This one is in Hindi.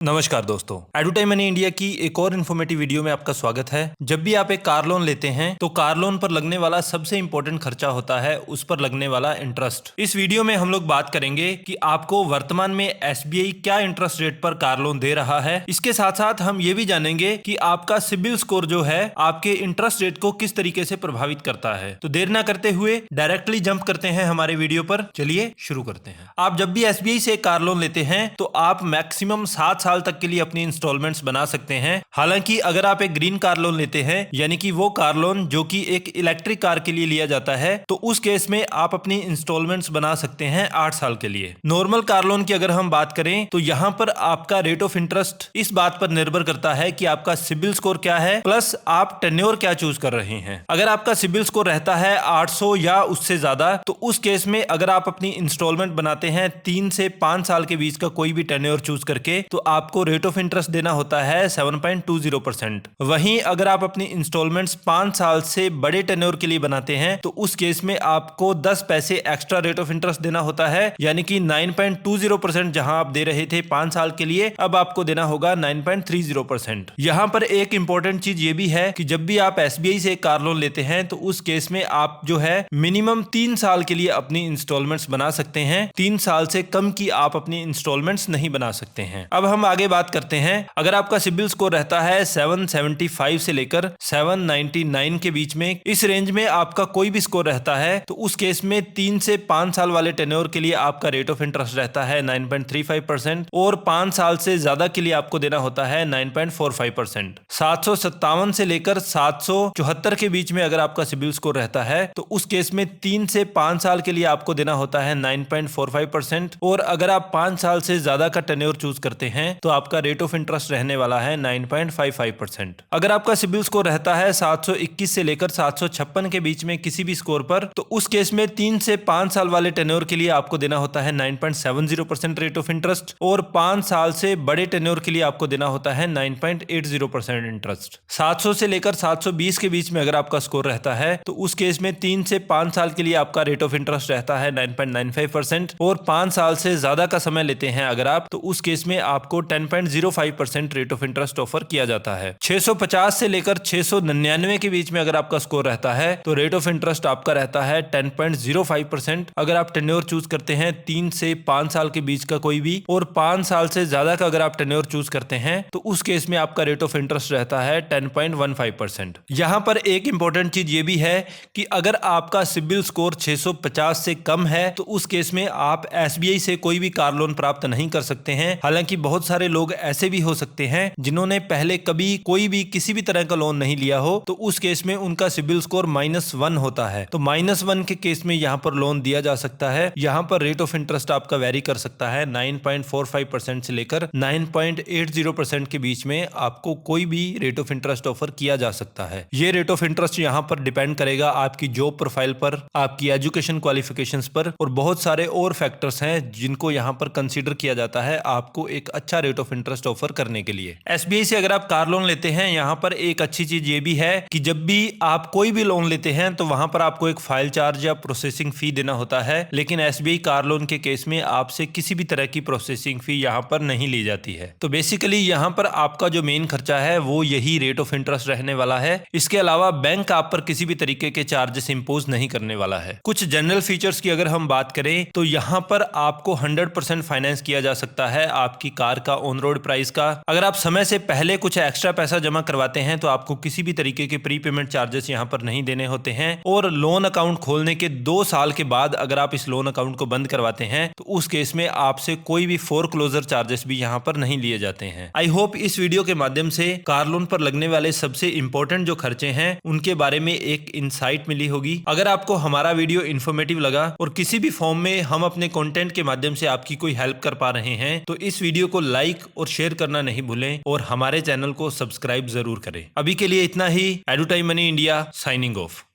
नमस्कार दोस्तों, एडुटाइम मनी इंडिया की एक और इन्फॉर्मेटिव वीडियो में आपका स्वागत है। जब भी आप एक कार लोन लेते हैं तो कार लोन पर लगने वाला सबसे इंपॉर्टेंट खर्चा होता है उस पर लगने वाला इंटरेस्ट। इस वीडियो में हम लोग बात करेंगे कि आपको वर्तमान में एसबीआई क्या इंटरेस्ट रेट पर कार लोन दे रहा है। इसके साथ साथ हम ये भी जानेंगे कि आपका सिबिल स्कोर जो है आपके इंटरेस्ट रेट को किस तरीके से प्रभावित करता है। तो देर ना करते हुए डायरेक्टली जंप करते हैं हमारे वीडियो पर। चलिए शुरू करते हैं। आप जब भी एसबीआई से कार लोन लेते हैं तो आप मैक्सिमम 7 साल तक के लिए अपनी इंस्टॉलमेंट्स बना सकते हैं। हालांकि अगर आप एक ग्रीन कार लोन लेते हैं, यानी कि वो कार लोन जो कि एक इलेक्ट्रिक कार के लिए लिया जाता है, तो उस केस में आप अपनी इंस्टॉलमेंट्स बना सकते हैं 8 साल के लिए। नॉर्मल कार लोन की अगर हम बात करें तो यहां पर आपका रेट ऑफ इंटरेस्ट इस बात पर निर्भर करता है कि आपका सिबिल स्कोर क्या है, प्लस आप टेन्योर क्या चूज कर रहे हैं। अगर आपका सिबिल स्कोर रहता है 800 या उससे ज्यादा, तो उस केस में अगर आप अपनी इंस्टॉलमेंट बनाते हैं 3 से 5 साल के बीच का कोई भी टेन्योर चूज करके, तो आपको रेट ऑफ इंटरेस्ट देना होता है 7.20%। वहीं अगर आप अपनी इंस्टॉलमेंट्स 5 साल से बड़े टेन्योर के लिए बनाते हैं तो उस केस में आपको 10 पैसे एक्स्ट्रा रेट ऑफ इंटरेस्ट देना होता है, यानी कि 9.20% जहां आप दे रहे थे 5 साल के लिए, अब आपको देना होगा 9.30%। यहां पर एक इंपॉर्टेंट चीज ये भी है कि जब भी आप एसबीआई से कार लोन लेते हैं तो उस केस में आप जो है मिनिमम 3 साल के लिए अपनी इंस्टॉलमेंट्स बना सकते हैं। 3 साल से कम की आप अपनी इंस्टॉलमेंट्स नहीं बना सकते हैं। अब हम आगे बात करते हैं। अगर आपका सिबिल स्कोर रहता है 775 से लेकर 799 के बीच में, इस रेंज में आपका कोई भी स्कोर रहता है, तो उस केस में 3 से 5 साल वाले टेन्योर के लिए आपका रेट ऑफ इंटरेस्ट रहता है 9.35% और 5 साल से ज्यादा के लिए आपको देना होता है 9.45%। 757 से लेकर 774 के बीच में अगर आपका सिबिल स्कोर रहता है तो उस केस में 3 से 5 साल के लिए आपको देना होता है 9.45% और अगर आप 5 साल से ज्यादा का टेन्योर चूज करते हैं तो आपका रेट ऑफ इंटरेस्ट रहने वाला है 9.55%। अगर आपका सिबिल स्कोर रहता है 721 से लेकर 756 के बीच में किसी भी स्कोर पर, तो उस केस में 3 से 5 साल वाले टेन्योर के लिए आपको देना होता है 9.70% रेट ऑफ इंटरेस्ट और 5 साल से बड़े टेन्योर के लिए आपको देना होता है 9.80% इंटरेस्ट। 700 से लेकर 720 के बीच में अगर आपका स्कोर रहता है तो उस केस में 3 से 5 साल के लिए आपका रेट ऑफ इंटरेस्ट रहता है 9.95% और 5 साल से ज्यादा का समय लेते हैं अगर आप, तो उस केस में आपको 10.05% रेट ऑफ इंटरेस्ट ऑफर किया जाता है। 650 से लेकर 699 के बीच में अगर आपका स्कोर रहता है तो रेट ऑफ इंटरेस्ट आपका रहता है 10.05%। अगर आप टेन्योर चूज करते हैं 3 से 5 साल के बीच का कोई भी और 5 साल से ज्यादा का अगर आप टेन्योर चूज करते हैं तो उस केस में आपका रेट ऑफ इंटरेस्ट रहता है 10.15%। यहां पर एक इंपॉर्टेंट चीज ये भी है कि अगर आपका सिबिल स्कोर 650 से कम है तो उस केस में आप एसबीआई से कोई भी कार लोन प्राप्त नहीं कर सकते हैं। हालांकि बहुत सारे लोग ऐसे भी हो सकते हैं जिन्होंने पहले कभी कोई भी किसी भी तरह का लोन नहीं लिया हो, तो उस केस में उनका सिबिल स्कोर -1 होता है। तो -1 के केस में यहां पर लोन दिया जा सकता है। यहां पर रेट ऑफ इंटरेस्ट आपका वेरी कर सकता है 9.45% से लेकर 9.80% के बीच में आपको कोई भी रेट ऑफ इंटरेस्ट ऑफर किया जा सकता है। ये रेट ऑफ इंटरेस्ट यहां पर डिपेंड करेगा आपकी जॉब प्रोफाइल पर, आपकी एजुकेशन क्वालिफिकेशंस पर और बहुत सारे और फैक्टर्स हैं जिनको यहां पर कंसीडर किया जाता है आपको एक अच्छा रेट ऑफ इंटरेस्ट ऑफर करने के लिए। एसबीआई से अगर आप कार लोन लेते हैं, यहां पर एक अच्छी चीज ये भी है कि जब भी आप कोई भी लोन लेते हैं तो वहां पर आपको एक फाइल चार्ज या प्रोसेसिंग फी देना होता है, लेकिन एसबीआई कार लोन के केस में आपसे किसी भी तरह की प्रोसेसिंग फी यहां पर नहीं ली जाती है। तो बेसिकली यहां पर आपका जो मेन खर्चा है वो यही रेट ऑफ इंटरेस्ट रहने वाला है। इसके अलावा बैंक आप पर किसी भी तरीके के चार्जेस इंपोज नहीं करने वाला है। कुछ जनरल फीचर्स की अगर हम बात करें तो यहां पर आपको 100% फाइनेंस किया जा सकता है आपकी कार का ऑन रोड प्राइस का। अगर आप समय से पहले कुछ एक्स्ट्रा पैसा जमा करवाते हैं तो आपको किसी भी तरीके के प्री पेमेंट चार्जेस यहां पर नहीं देने होते हैं और लोन अकाउंट खोलने के 2 साल के बाद अगर आप इस लोन अकाउंट को बंद करवाते हैं तो उस केस में आपसे कोई भी फोरक्लोजर चार्जेस भी यहां पर नहीं लिए जाते हैं। आई होप इस वीडियो के माध्यम से कार लोन पर लगने वाले सबसे इंपॉर्टेंट जो खर्चे हैं उनके बारे में एक इंसाइट मिली होगी। अगर आपको हमारा वीडियो इन्फॉर्मेटिव लगा और किसी भी फॉर्म में हम अपने कंटेंट के माध्यम से आपकी कोई हेल्प कर पा रहे हैं तो इस वीडियो को लाइक और शेयर करना नहीं भूलें और हमारे चैनल को सब्सक्राइब जरूर करें। अभी के लिए इतना ही। एडुटाइम मनी इंडिया साइनिंग ऑफ।